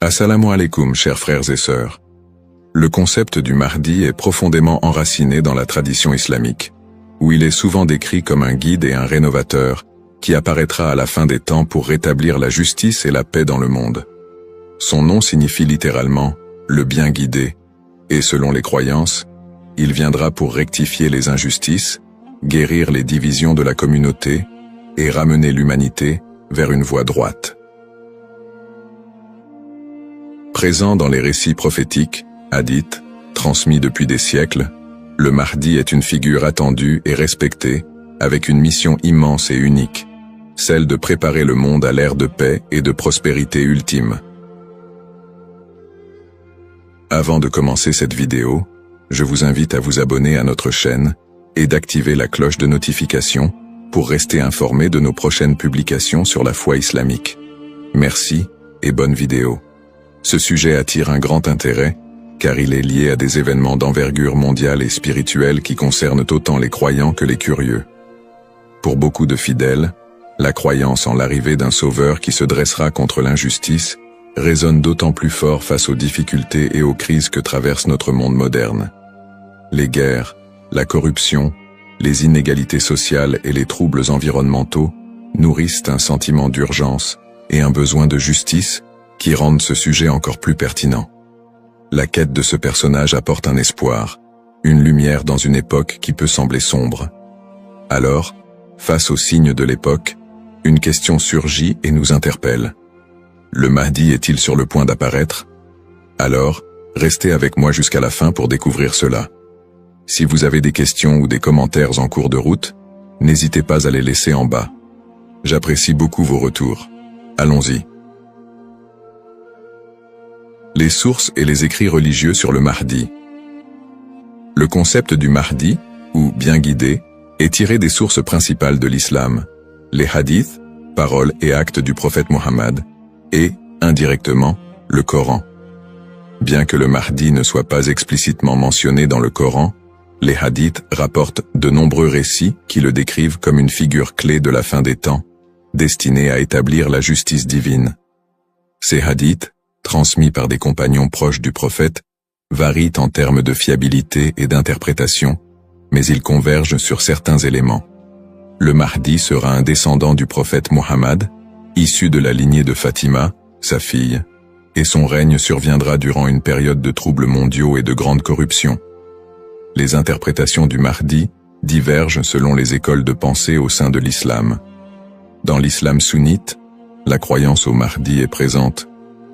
Assalamu alaikum, chers frères et sœurs. Le concept du Mahdi est profondément enraciné dans la tradition islamique, où il est souvent décrit comme un guide et un rénovateur qui apparaîtra à la fin des temps pour rétablir la justice et la paix dans le monde. Son nom signifie littéralement « le bien guidé », et selon les croyances, il viendra pour rectifier les injustices, guérir les divisions de la communauté et ramener l'humanité vers une voie droite. Présent dans les récits prophétiques, hadiths, transmis depuis des siècles, le Mahdi est une figure attendue et respectée, avec une mission immense et unique, celle de préparer le monde à l'ère de paix et de prospérité ultime. Avant de commencer cette vidéo, je vous invite à vous abonner à notre chaîne et d'activer la cloche de notification pour rester informé de nos prochaines publications sur la foi islamique. Merci et bonne vidéo. Ce sujet attire un grand intérêt, car il est lié à des événements d'envergure mondiale et spirituelle qui concernent autant les croyants que les curieux. Pour beaucoup de fidèles, la croyance en l'arrivée d'un sauveur qui se dressera contre l'injustice résonne d'autant plus fort face aux difficultés et aux crises que traverse notre monde moderne. Les guerres, la corruption, les inégalités sociales et les troubles environnementaux nourrissent un sentiment d'urgence et un besoin de justice qui rendent ce sujet encore plus pertinent. La quête de ce personnage apporte un espoir, une lumière dans une époque qui peut sembler sombre. Alors, face aux signes de l'époque, une question surgit et nous interpelle. Le Mahdi est-il sur le point d'apparaître? Alors, restez avec moi jusqu'à la fin pour découvrir cela. Si vous avez des questions ou des commentaires en cours de route, n'hésitez pas à les laisser en bas. J'apprécie beaucoup vos retours. Allons-y. Les sources et les écrits religieux sur le Mahdi. Le concept du Mahdi, ou bien guidé, est tiré des sources principales de l'islam, les hadiths, paroles et actes du prophète Mohammed, et, indirectement, le Coran. Bien que le Mahdi ne soit pas explicitement mentionné dans le Coran, les hadiths rapportent de nombreux récits qui le décrivent comme une figure clé de la fin des temps, destinée à établir la justice divine. Ces hadiths, transmis par des compagnons proches du prophète, varient en termes de fiabilité et d'interprétation, mais ils convergent sur certains éléments. Le Mahdi sera un descendant du prophète Mohammed, issu de la lignée de Fatima, sa fille, et son règne surviendra durant une période de troubles mondiaux et de grande corruption. Les interprétations du Mahdi divergent selon les écoles de pensée au sein de l'islam. Dans l'islam sunnite, la croyance au Mahdi est présente,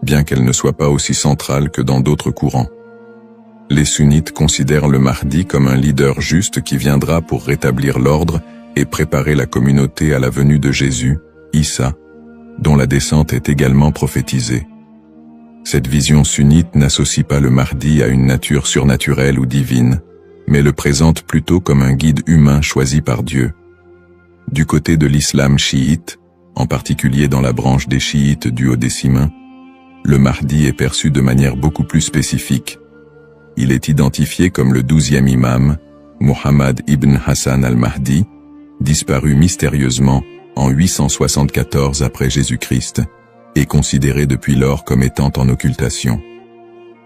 bien qu'elle ne soit pas aussi centrale que dans d'autres courants. Les sunnites considèrent le Mahdi comme un leader juste qui viendra pour rétablir l'ordre et préparer la communauté à la venue de Jésus, Issa, dont la descente est également prophétisée. Cette vision sunnite n'associe pas le Mahdi à une nature surnaturelle ou divine, mais le présente plutôt comme un guide humain choisi par Dieu. Du côté de l'islam chiite, en particulier dans la branche des chiites du Haut-Décimain, le Mahdi est perçu de manière beaucoup plus spécifique. Il est identifié comme le 12e imam, Muhammad ibn Hassan al-Mahdi, disparu mystérieusement en 874 après Jésus-Christ, et considéré depuis lors comme étant en occultation.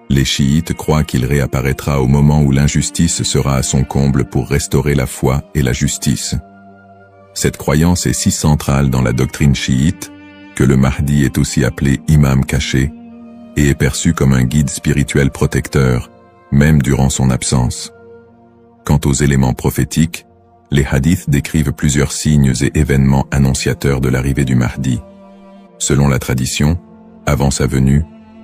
Les chiites croient qu'il réapparaîtra au moment où l'injustice sera à son comble pour restaurer la foi et la justice. Cette croyance est si centrale dans la doctrine chiite que le Mahdi est aussi appelé imam caché et est perçu comme un guide spirituel protecteur, même durant son absence. Quant aux éléments prophétiques, les hadiths décrivent plusieurs signes et événements annonciateurs de l'arrivée du Mahdi. Selon la tradition, avant sa venue,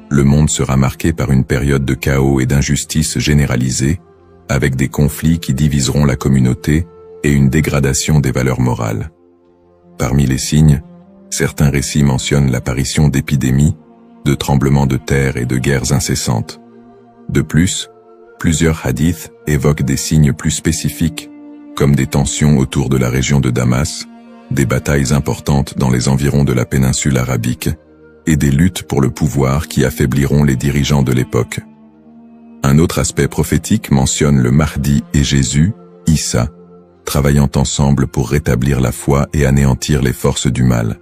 le monde sera marqué par une période de chaos et d'injustice généralisée, avec des conflits qui diviseront la communauté et une dégradation des valeurs morales. Parmi les signes, certains récits mentionnent l'apparition d'épidémies, de tremblements de terre et de guerres incessantes. De plus, plusieurs hadiths évoquent des signes plus spécifiques, comme des tensions autour de la région de Damas, des batailles importantes dans les environs de la péninsule arabique, et des luttes pour le pouvoir qui affaibliront les dirigeants de l'époque. Un autre aspect prophétique mentionne le Mahdi et Jésus, Issa, travaillant ensemble pour rétablir la foi et anéantir les forces du mal.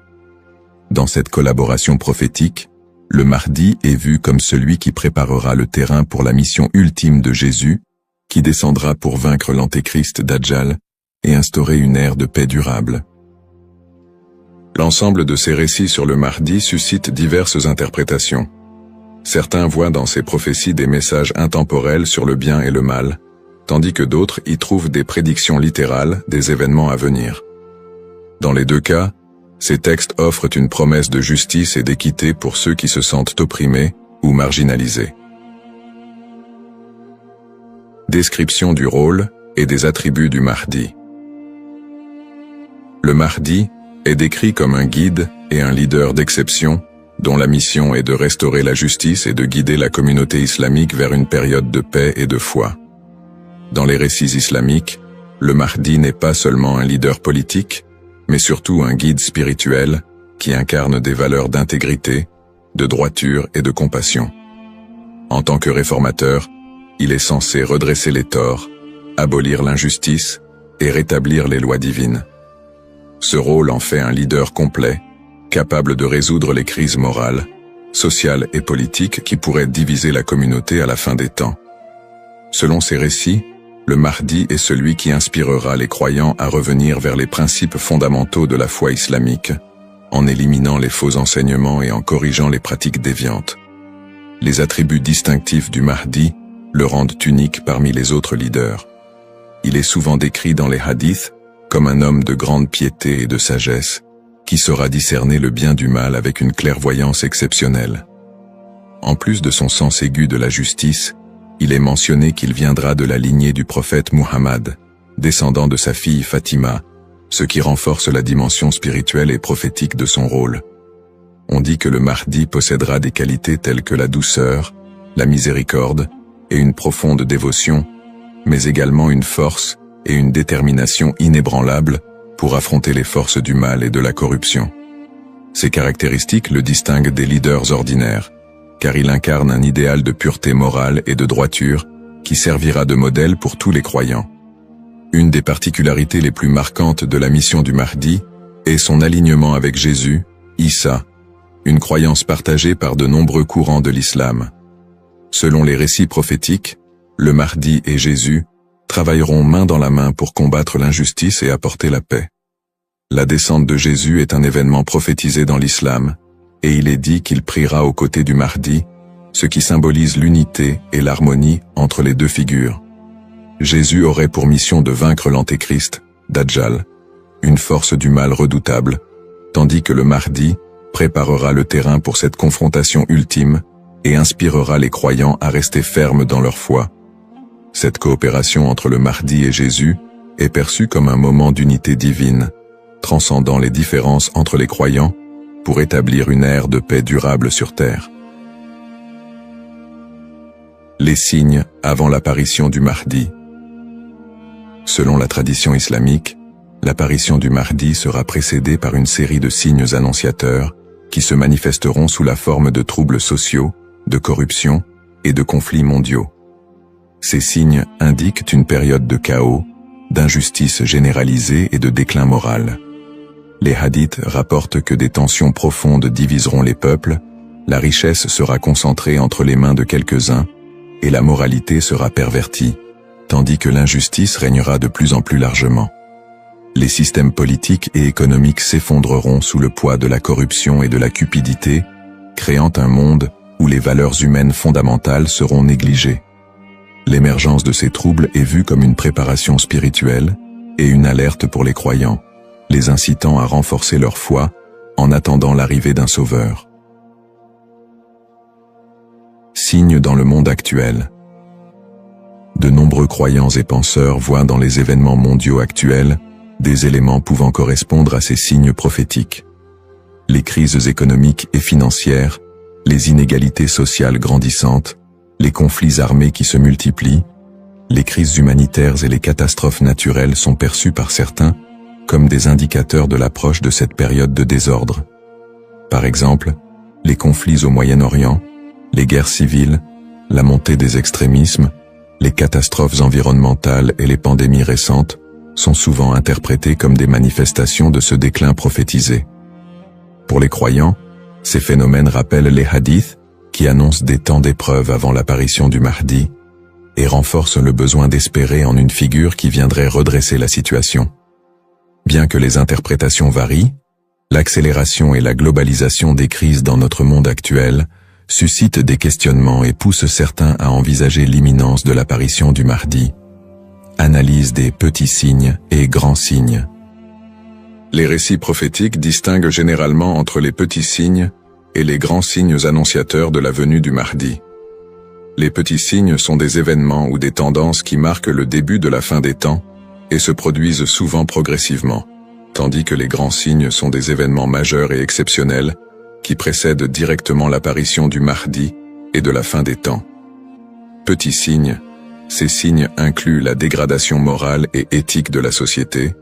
Dans cette collaboration prophétique, le Mahdi est vu comme celui qui préparera le terrain pour la mission ultime de Jésus, qui descendra pour vaincre l'antéchrist Dajjal et instaurer une ère de paix durable. L'ensemble de ces récits sur le Mahdi suscite diverses interprétations. Certains voient dans ces prophéties des messages intemporels sur le bien et le mal, tandis que d'autres y trouvent des prédictions littérales des événements à venir. Dans les deux cas, ces textes offrent une promesse de justice et d'équité pour ceux qui se sentent opprimés ou marginalisés. Description du rôle et des attributs du Mahdi. Le Mahdi est décrit comme un guide et un leader d'exception, dont la mission est de restaurer la justice et de guider la communauté islamique vers une période de paix et de foi. Dans les récits islamiques, le Mahdi n'est pas seulement un leader politique, mais surtout un guide spirituel qui incarne des valeurs d'intégrité, de droiture et de compassion. En tant que réformateur, il est censé redresser les torts, abolir l'injustice et rétablir les lois divines. Ce rôle en fait un leader complet, capable de résoudre les crises morales, sociales et politiques qui pourraient diviser la communauté à la fin des temps. Selon ces récits, le Mahdi est celui qui inspirera les croyants à revenir vers les principes fondamentaux de la foi islamique, en éliminant les faux enseignements et en corrigeant les pratiques déviantes. Les attributs distinctifs du Mahdi le rendent unique parmi les autres leaders. Il est souvent décrit dans les hadiths comme un homme de grande piété et de sagesse, qui saura discerner le bien du mal avec une clairvoyance exceptionnelle. En plus de son sens aigu de la justice, il est mentionné qu'il viendra de la lignée du prophète Muhammad, descendant de sa fille Fatima, ce qui renforce la dimension spirituelle et prophétique de son rôle. On dit que le Mahdi possédera des qualités telles que la douceur, la miséricorde et une profonde dévotion, mais également une force et une détermination inébranlables pour affronter les forces du mal et de la corruption. Ces caractéristiques le distinguent des leaders ordinaires, car il incarne un idéal de pureté morale et de droiture qui servira de modèle pour tous les croyants. Une des particularités les plus marquantes de la mission du Mahdi est son alignement avec Jésus, Issa, une croyance partagée par de nombreux courants de l'islam. Selon les récits prophétiques, le Mahdi et Jésus travailleront main dans la main pour combattre l'injustice et apporter la paix. La descente de Jésus est un événement prophétisé dans l'islam, et il est dit qu'il priera aux côtés du Mahdi, ce qui symbolise l'unité et l'harmonie entre les deux figures. Jésus aurait pour mission de vaincre l'antéchrist, Dajjal, une force du mal redoutable, tandis que le Mahdi préparera le terrain pour cette confrontation ultime et inspirera les croyants à rester fermes dans leur foi. Cette coopération entre le Mahdi et Jésus est perçue comme un moment d'unité divine, transcendant les différences entre les croyants pour établir une ère de paix durable sur terre. Les signes avant l'apparition du Mahdi. Selon la tradition islamique, l'apparition du Mahdi sera précédée par une série de signes annonciateurs qui se manifesteront sous la forme de troubles sociaux, de corruption et de conflits mondiaux. Ces signes indiquent une période de chaos, d'injustice généralisée et de déclin moral. Les hadiths rapportent que des tensions profondes diviseront les peuples, la richesse sera concentrée entre les mains de quelques-uns, et la moralité sera pervertie, tandis que l'injustice régnera de plus en plus largement. Les systèmes politiques et économiques s'effondreront sous le poids de la corruption et de la cupidité, créant un monde où les valeurs humaines fondamentales seront négligées. L'émergence de ces troubles est vue comme une préparation spirituelle et une alerte pour les croyants, les incitant à renforcer leur foi en attendant l'arrivée d'un sauveur. Signes dans le monde actuel. De nombreux croyants et penseurs voient dans les événements mondiaux actuels des éléments pouvant correspondre à ces signes prophétiques. Les crises économiques et financières, les inégalités sociales grandissantes, les conflits armés qui se multiplient, les crises humanitaires et les catastrophes naturelles sont perçus par certains comme des indicateurs de l'approche de cette période de désordre. Par exemple, les conflits au Moyen-Orient, les guerres civiles, la montée des extrémismes, les catastrophes environnementales et les pandémies récentes sont souvent interprétés comme des manifestations de ce déclin prophétisé. Pour les croyants, Ces phénomènes rappellent les hadiths, qui annoncent des temps d'épreuve avant l'apparition du Mahdi, et renforcent le besoin d'espérer en une figure qui viendrait redresser la situation. Bien que les interprétations varient, l'accélération et la globalisation des crises dans notre monde actuel suscitent des questionnements et poussent certains à envisager l'imminence de l'apparition du Mahdi. Analyse des petits signes et grands signes. Les récits prophétiques distinguent généralement entre les petits signes et les grands signes annonciateurs de la venue du Mahdi. Les petits signes sont des événements ou des tendances qui marquent le début de la fin des temps et se produisent souvent progressivement, tandis que les grands signes sont des événements majeurs et exceptionnels qui précèdent directement l'apparition du Mahdi et de la fin des temps. Petits signes, ces signes incluent la dégradation morale et éthique de la société,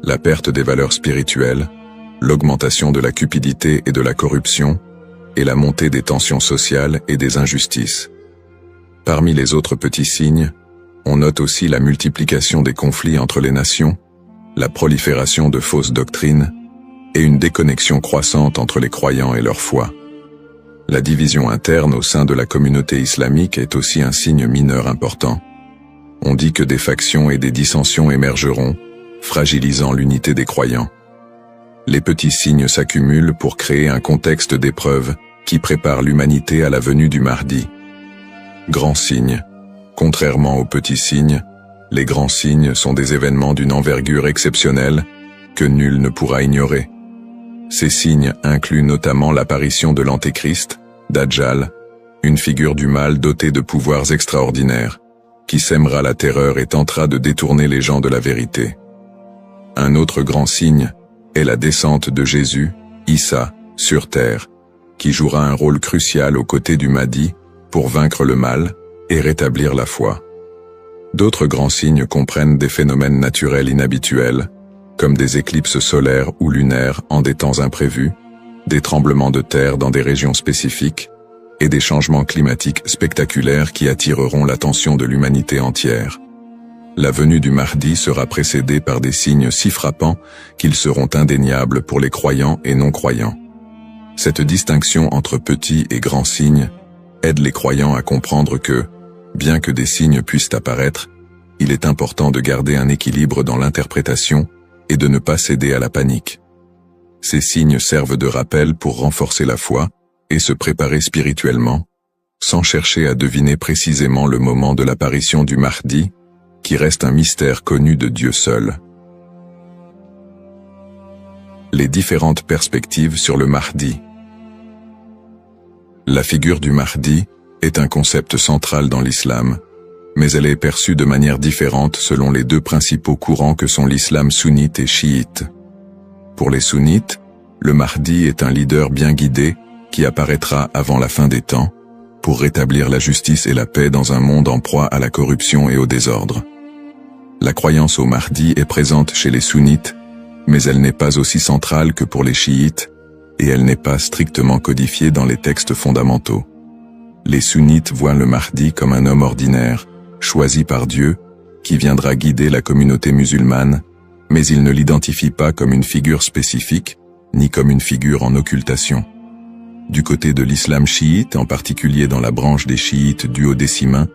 la perte des valeurs spirituelles, l'augmentation de la cupidité et de la corruption, et la montée des tensions sociales et des injustices. Parmi les autres petits signes, on note aussi la multiplication des conflits entre les nations, la prolifération de fausses doctrines, et une déconnexion croissante entre les croyants et leur foi. La division interne au sein de la communauté islamique est aussi un signe mineur important. On dit que des factions et des dissensions émergeront, fragilisant l'unité des croyants. Les petits signes s'accumulent pour créer un contexte d'épreuve qui prépare l'humanité à la venue du Mahdi. Grands signes. Contrairement aux petits signes, les grands signes sont des événements d'une envergure exceptionnelle que nul ne pourra ignorer. Ces signes incluent notamment l'apparition de l'Antéchrist, Dajjal, une figure du mal dotée de pouvoirs extraordinaires, qui sèmera la terreur et tentera de détourner les gens de la vérité. Un autre grand signe est la descente de Jésus, Issa, sur terre, qui jouera un rôle crucial aux côtés du Mahdi pour vaincre le mal et rétablir la foi. D'autres grands signes comprennent des phénomènes naturels inhabituels, comme des éclipses solaires ou lunaires en des temps imprévus, des tremblements de terre dans des régions spécifiques, et des changements climatiques spectaculaires qui attireront l'attention de l'humanité entière. La venue du Mahdi sera précédée par des signes si frappants qu'ils seront indéniables pour les croyants et non-croyants. Cette distinction entre petits et grands signes aide les croyants à comprendre que, bien que des signes puissent apparaître, il est important de garder un équilibre dans l'interprétation et de ne pas céder à la panique. Ces signes servent de rappel pour renforcer la foi et se préparer spirituellement, sans chercher à deviner précisément le moment de l'apparition du Mahdi, qui reste un mystère connu de Dieu seul. Les différentes perspectives sur le Mahdi. La figure du Mahdi est un concept central dans l'islam, mais elle est perçue de manière différente selon les deux principaux courants que sont l'islam sunnite et chiite. Pour les sunnites, le Mahdi est un leader bien guidé qui apparaîtra avant la fin des temps, pour rétablir la justice et la paix dans un monde en proie à la corruption et au désordre. La croyance au Mahdi est présente chez les sunnites, mais elle n'est pas aussi centrale que pour les chiites, et elle n'est pas strictement codifiée dans les textes fondamentaux. Les sunnites voient le Mahdi comme un homme ordinaire, choisi par Dieu, qui viendra guider la communauté musulmane, mais ils ne l'identifient pas comme une figure spécifique, ni comme une figure en occultation. Du côté de l'islam chiite, en particulier dans la branche des chiites duodécimains,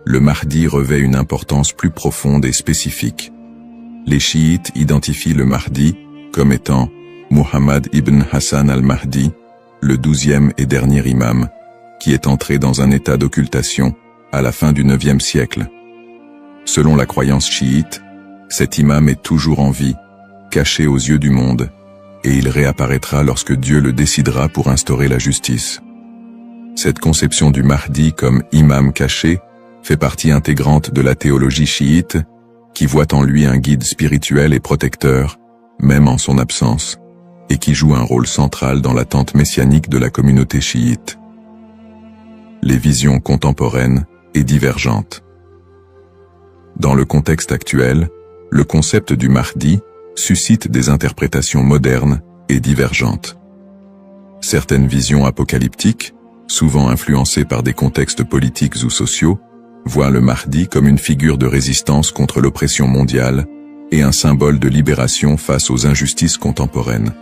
le Mahdi revêt une importance plus profonde et spécifique. Les chiites identifient le Mahdi comme étant Muhammad ibn Hassan al-Mahdi, le 12e et dernier imam, qui est entré dans un état d'occultation à la fin du 9e siècle. Selon la croyance chiite, cet imam est toujours en vie, caché aux yeux du monde, et il réapparaîtra lorsque Dieu le décidera pour instaurer la justice. Cette conception du Mahdi comme imam caché fait partie intégrante de la théologie chiite, qui voit en lui un guide spirituel et protecteur, même en son absence, et qui joue un rôle central dans l'attente messianique de la communauté chiite. Les visions contemporaines et divergentes. Dans le contexte actuel, le concept du Mahdi suscite des interprétations modernes et divergentes. Certaines visions apocalyptiques, souvent influencées par des contextes politiques ou sociaux, voient le Mahdi comme une figure de résistance contre l'oppression mondiale et un symbole de libération face aux injustices contemporaines.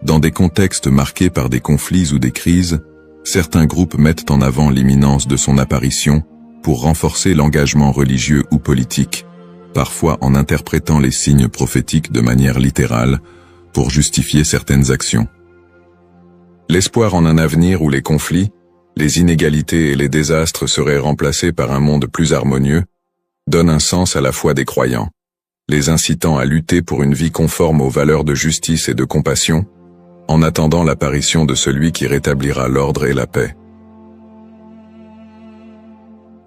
Dans des contextes marqués par des conflits ou des crises, certains groupes mettent en avant l'imminence de son apparition pour renforcer l'engagement religieux ou politique, parfois en interprétant les signes prophétiques de manière littérale pour justifier certaines actions. L'espoir en un avenir où les conflits, les inégalités et les désastres seraient remplacés par un monde plus harmonieux, donne un sens à la foi des croyants, les incitant à lutter pour une vie conforme aux valeurs de justice et de compassion, en attendant l'apparition de celui qui rétablira l'ordre et la paix.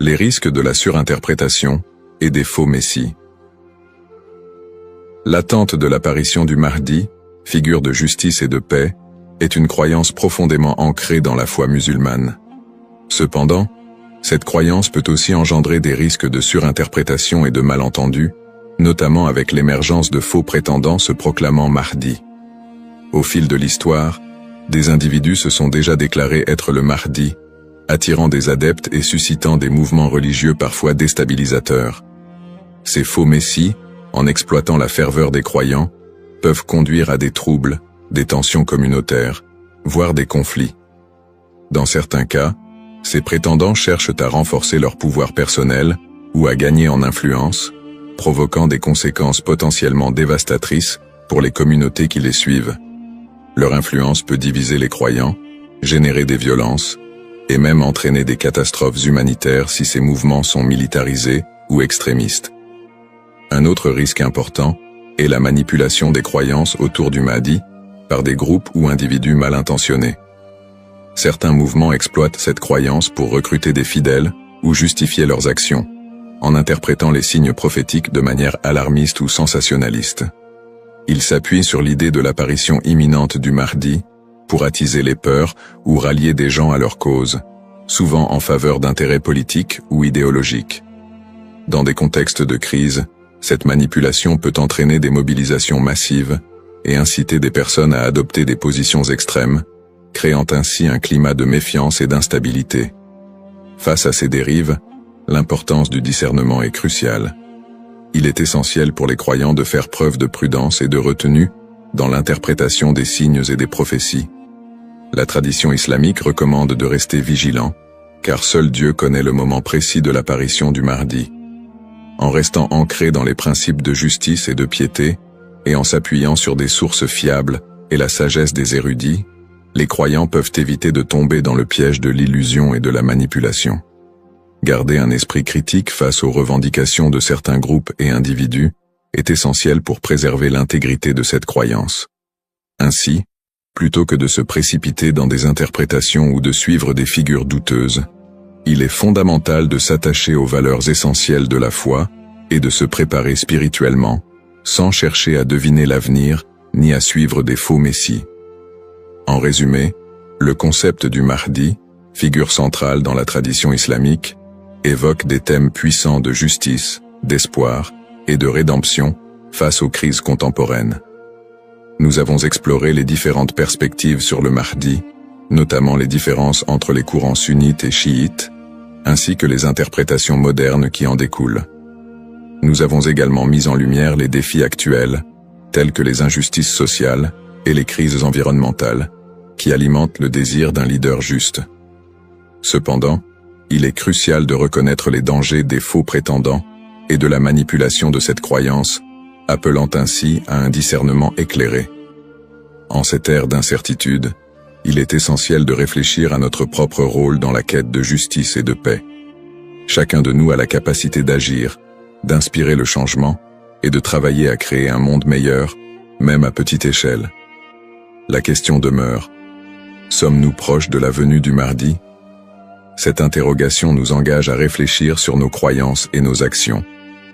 Les risques de la surinterprétation et des faux messies. L'attente de l'apparition du Mahdi, figure de justice et de paix, est une croyance profondément ancrée dans la foi musulmane. Cependant, cette croyance peut aussi engendrer des risques de surinterprétation et de malentendus, notamment avec l'émergence de faux prétendants se proclamant Mahdi. Au fil de l'histoire, des individus se sont déjà déclarés être le Mahdi, attirant des adeptes et suscitant des mouvements religieux parfois déstabilisateurs. Ces faux messies, en exploitant la ferveur des croyants, peuvent conduire à des troubles, des tensions communautaires, voire des conflits. Dans certains cas, ces prétendants cherchent à renforcer leur pouvoir personnel ou à gagner en influence, provoquant des conséquences potentiellement dévastatrices pour les communautés qui les suivent. Leur influence peut diviser les croyants, générer des violences, et même entraîner des catastrophes humanitaires si ces mouvements sont militarisés ou extrémistes. Un autre risque important est la manipulation des croyances autour du Mahdi par des groupes ou individus mal intentionnés. Certains mouvements exploitent cette croyance pour recruter des fidèles ou justifier leurs actions, en interprétant les signes prophétiques de manière alarmiste ou sensationnaliste. Ils s'appuient sur l'idée de l'apparition imminente du Mahdi pour attiser les peurs ou rallier des gens à leur cause, souvent en faveur d'intérêts politiques ou idéologiques. Dans des contextes de crise, cette manipulation peut entraîner des mobilisations massives et inciter des personnes à adopter des positions extrêmes, créant ainsi un climat de méfiance et d'instabilité. Face à ces dérives, l'importance du discernement est cruciale. Il est essentiel pour les croyants de faire preuve de prudence et de retenue dans l'interprétation des signes et des prophéties. La tradition islamique recommande de rester vigilant, car seul Dieu connaît le moment précis de l'apparition du Mahdi. En restant ancré dans les principes de justice et de piété, et en s'appuyant sur des sources fiables et la sagesse des érudits, les croyants peuvent éviter de tomber dans le piège de l'illusion et de la manipulation. Garder un esprit critique face aux revendications de certains groupes et individus est essentiel pour préserver l'intégrité de cette croyance. Ainsi, plutôt que de se précipiter dans des interprétations ou de suivre des figures douteuses, il est fondamental de s'attacher aux valeurs essentielles de la foi et de se préparer spirituellement, sans chercher à deviner l'avenir ni à suivre des faux messies. En résumé, le concept du Mahdi, figure centrale dans la tradition islamique, évoque des thèmes puissants de justice, d'espoir et de rédemption face aux crises contemporaines. Nous avons exploré les différentes perspectives sur le Mahdi, notamment les différences entre les courants sunnites et chiites, ainsi que les interprétations modernes qui en découlent. Nous avons également mis en lumière les défis actuels, tels que les injustices sociales et les crises environnementales, qui alimentent le désir d'un leader juste. Cependant, il est crucial de reconnaître les dangers des faux prétendants et de la manipulation de cette croyance, appelant ainsi à un discernement éclairé. En cette ère d'incertitude, il est essentiel de réfléchir à notre propre rôle dans la quête de justice et de paix. Chacun de nous a la capacité d'agir, d'inspirer le changement et de travailler à créer un monde meilleur, même à petite échelle. La question demeure: sommes-nous proches de la venue du Mahdi? Cette interrogation nous engage à réfléchir sur nos croyances et nos actions,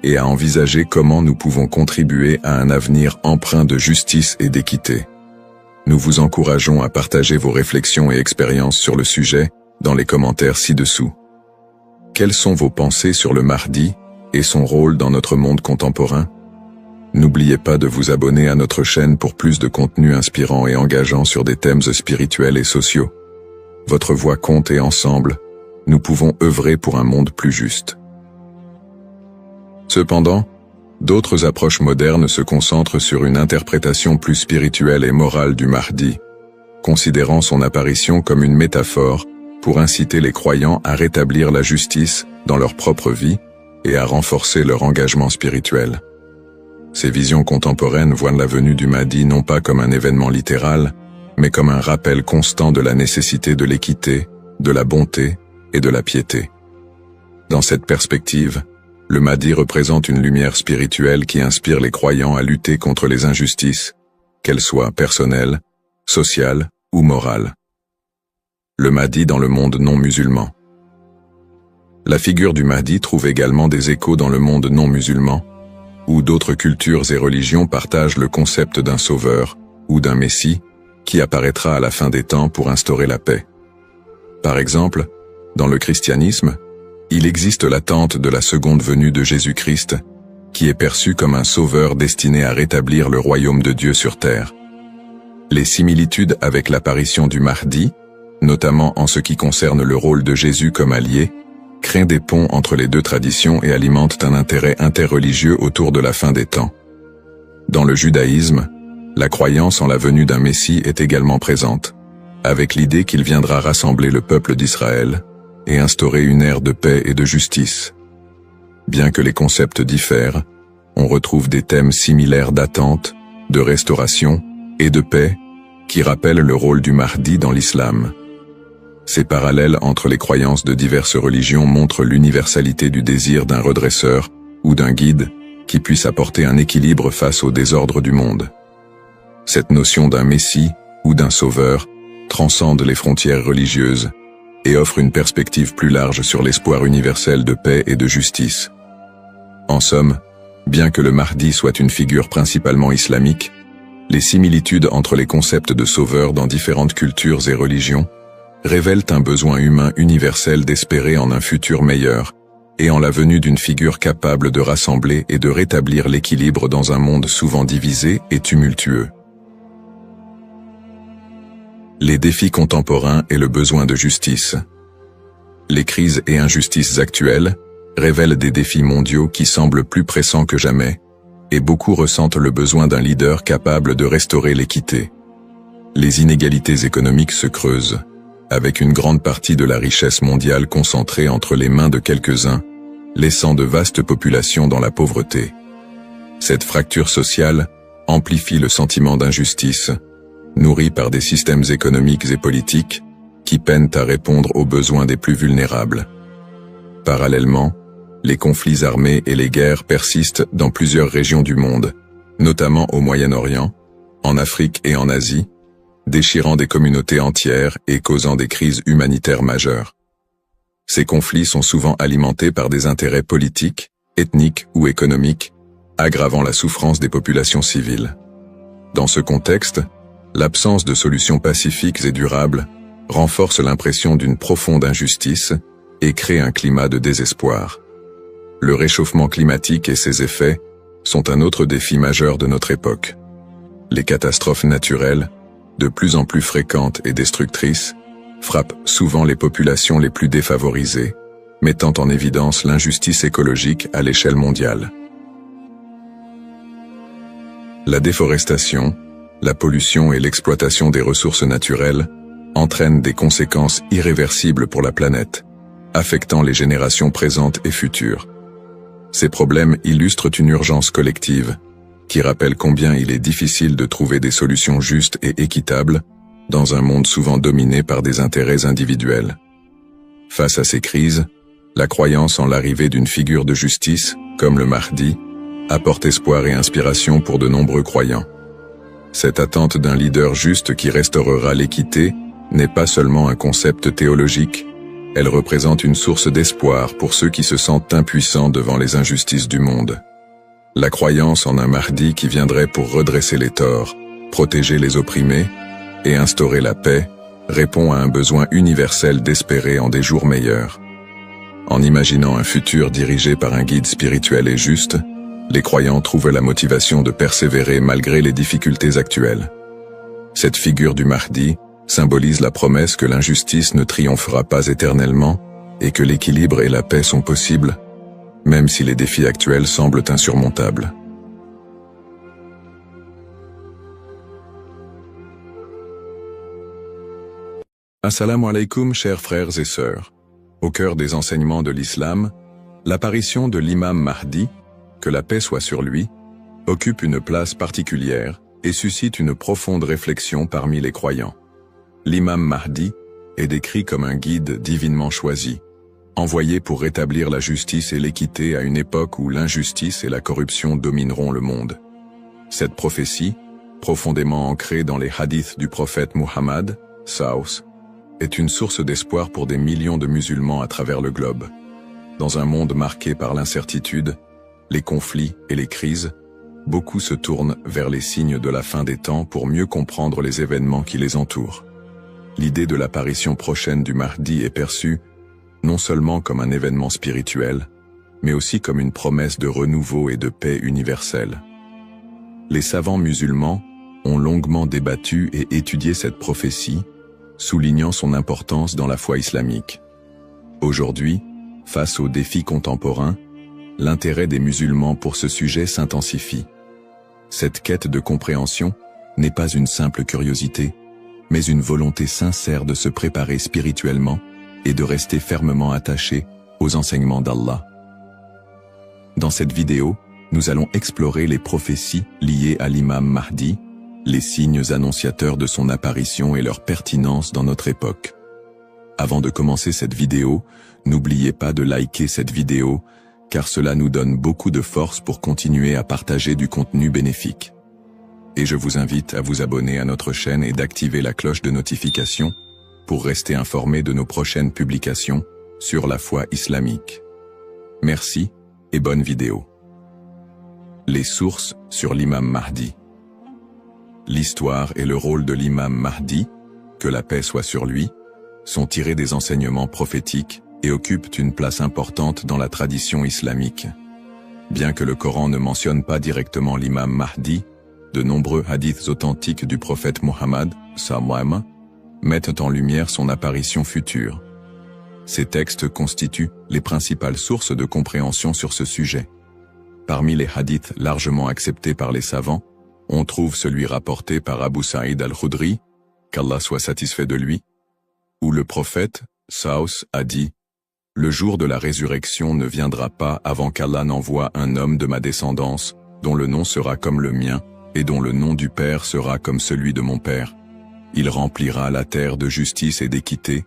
et à envisager comment nous pouvons contribuer à un avenir empreint de justice et d'équité. Nous vous encourageons à partager vos réflexions et expériences sur le sujet dans les commentaires ci-dessous. Quelles sont vos pensées sur le Mahdi et son rôle dans notre monde contemporain? N'oubliez pas de vous abonner à notre chaîne pour plus de contenu inspirant et engageant sur des thèmes spirituels et sociaux. Votre voix compte et ensemble, nous pouvons œuvrer pour un monde plus juste. Cependant, D'autres approches modernes se concentrent sur une interprétation plus spirituelle et morale du Mahdi, considérant son apparition comme une métaphore pour inciter les croyants à rétablir la justice dans leur propre vie et à renforcer leur engagement spirituel. Ces visions contemporaines voient la venue du Mahdi non pas comme un événement littéral, mais comme un rappel constant de la nécessité de l'équité, de la bonté et de la piété. Dans cette perspective, le Mahdi représente une lumière spirituelle qui inspire les croyants à lutter contre les injustices, qu'elles soient personnelles, sociales ou morales. Le Mahdi dans le monde non musulman. La figure du Mahdi trouve également des échos dans le monde non musulman, où d'autres cultures et religions partagent le concept d'un sauveur ou d'un messie qui apparaîtra à la fin des temps pour instaurer la paix. Par exemple, dans le christianisme, il existe l'attente de la seconde venue de Jésus-Christ, qui est perçu comme un sauveur destiné à rétablir le royaume de Dieu sur terre. Les similitudes avec l'apparition du Mahdi, notamment en ce qui concerne le rôle de Jésus comme allié, créent des ponts entre les deux traditions et alimentent un intérêt interreligieux autour de la fin des temps. Dans le judaïsme, la croyance en la venue d'un Messie est également présente, avec l'idée qu'il viendra rassembler le peuple d'Israël et instaurer une ère de paix et de justice. Bien que les concepts diffèrent, on retrouve des thèmes similaires d'attente, de restauration et de paix qui rappellent le rôle du Mahdi dans l'islam. Ces parallèles entre les croyances de diverses religions montrent l'universalité du désir d'un redresseur ou d'un guide qui puisse apporter un équilibre face au désordre du monde. Cette notion d'un messie ou d'un sauveur transcende les frontières religieuses et offre une perspective plus large sur l'espoir universel de paix et de justice. En somme, bien que le Mahdi soit une figure principalement islamique, les similitudes entre les concepts de sauveur dans différentes cultures et religions révèlent un besoin humain universel d'espérer en un futur meilleur et en la venue d'une figure capable de rassembler et de rétablir l'équilibre dans un monde souvent divisé et tumultueux. Les défis contemporains et le besoin de justice. Les crises et injustices actuelles révèlent des défis mondiaux qui semblent plus pressants que jamais, et beaucoup ressentent le besoin d'un leader capable de restaurer l'équité. Les inégalités économiques se creusent, avec une grande partie de la richesse mondiale concentrée entre les mains de quelques-uns, laissant de vastes populations dans la pauvreté. Cette fracture sociale amplifie le sentiment d'injustice, nourri par des systèmes économiques et politiques qui peinent à répondre aux besoins des plus vulnérables. Parallèlement, les conflits armés et les guerres persistent dans plusieurs régions du monde, notamment au Moyen-Orient, en Afrique et en Asie, déchirant des communautés entières et causant des crises humanitaires majeures. Ces conflits sont souvent alimentés par des intérêts politiques, ethniques ou économiques, aggravant la souffrance des populations civiles. Dans ce contexte, l'absence de solutions pacifiques et durables renforce l'impression d'une profonde injustice et crée un climat de désespoir. Le réchauffement climatique et ses effets sont un autre défi majeur de notre époque. Les catastrophes naturelles, de plus en plus fréquentes et destructrices, frappent souvent les populations les plus défavorisées, mettant en évidence l'injustice écologique à l'échelle mondiale. La déforestation, la pollution et l'exploitation des ressources naturelles entraînent des conséquences irréversibles pour la planète, affectant les générations présentes et futures. Ces problèmes illustrent une urgence collective, qui rappelle combien il est difficile de trouver des solutions justes et équitables dans un monde souvent dominé par des intérêts individuels. Face à ces crises, la croyance en l'arrivée d'une figure de justice, comme le Mahdi, apporte espoir et inspiration pour de nombreux croyants. Cette attente d'un leader juste qui restaurera l'équité n'est pas seulement un concept théologique, elle représente une source d'espoir pour ceux qui se sentent impuissants devant les injustices du monde. La croyance en un Mahdi qui viendrait pour redresser les torts, protéger les opprimés et instaurer la paix répond à un besoin universel d'espérer en des jours meilleurs. En imaginant un futur dirigé par un guide spirituel et juste, les croyants trouvent la motivation de persévérer malgré les difficultés actuelles. Cette figure du Mahdi symbolise la promesse que l'injustice ne triomphera pas éternellement et que l'équilibre et la paix sont possibles, même si les défis actuels semblent insurmontables. Assalamu alaikum, chers frères et sœurs. Au cœur des enseignements de l'islam, l'apparition de l'imam Mahdi, que la paix soit sur lui, occupe une place particulière et suscite une profonde réflexion parmi les croyants. L'imam Mahdi est décrit comme un guide divinement choisi, envoyé pour rétablir la justice et l'équité à une époque où l'injustice et la corruption domineront le monde. Cette prophétie, profondément ancrée dans les hadiths du prophète Muhammad, Saus, est une source d'espoir pour des millions de musulmans à travers le globe. Dans un monde marqué par l'incertitude, les conflits et les crises, beaucoup se tournent vers les signes de la fin des temps pour mieux comprendre les événements qui les entourent. L'idée de l'apparition prochaine du Mahdi est perçue non seulement comme un événement spirituel, mais aussi comme une promesse de renouveau et de paix universelle. Les savants musulmans ont longuement débattu et étudié cette prophétie, soulignant son importance dans la foi islamique. Aujourd'hui, face aux défis contemporains, l'intérêt des musulmans pour ce sujet s'intensifie. Cette quête de compréhension n'est pas une simple curiosité, mais une volonté sincère de se préparer spirituellement et de rester fermement attaché aux enseignements d'Allah. Dans cette vidéo, nous allons explorer les prophéties liées à l'imam Mahdi, les signes annonciateurs de son apparition et leur pertinence dans notre époque. Avant de commencer cette vidéo, n'oubliez pas de liker cette vidéo, car cela nous donne beaucoup de force pour continuer à partager du contenu bénéfique. Et je vous invite à vous abonner à notre chaîne et d'activer la cloche de notification pour rester informé de nos prochaines publications sur la foi islamique. Merci et bonne vidéo. Les sources sur l'imam Mahdi. L'histoire et le rôle de l'imam Mahdi, que la paix soit sur lui, sont tirés des enseignements prophétiques et occupent une place importante dans la tradition islamique. Bien que le Coran ne mentionne pas directement l'imam Mahdi, de nombreux hadiths authentiques du prophète Muhammad, sallam, mettent en lumière son apparition future. Ces textes constituent les principales sources de compréhension sur ce sujet. Parmi les hadiths largement acceptés par les savants, on trouve celui rapporté par Abu Saïd al-Khudri, qu'Allah soit satisfait de lui, où le prophète, Saus, a dit « Le jour de la résurrection ne viendra pas avant qu'Allah n'envoie un homme de ma descendance, dont le nom sera comme le mien, et dont le nom du Père sera comme celui de mon Père. Il remplira la terre de justice et d'équité,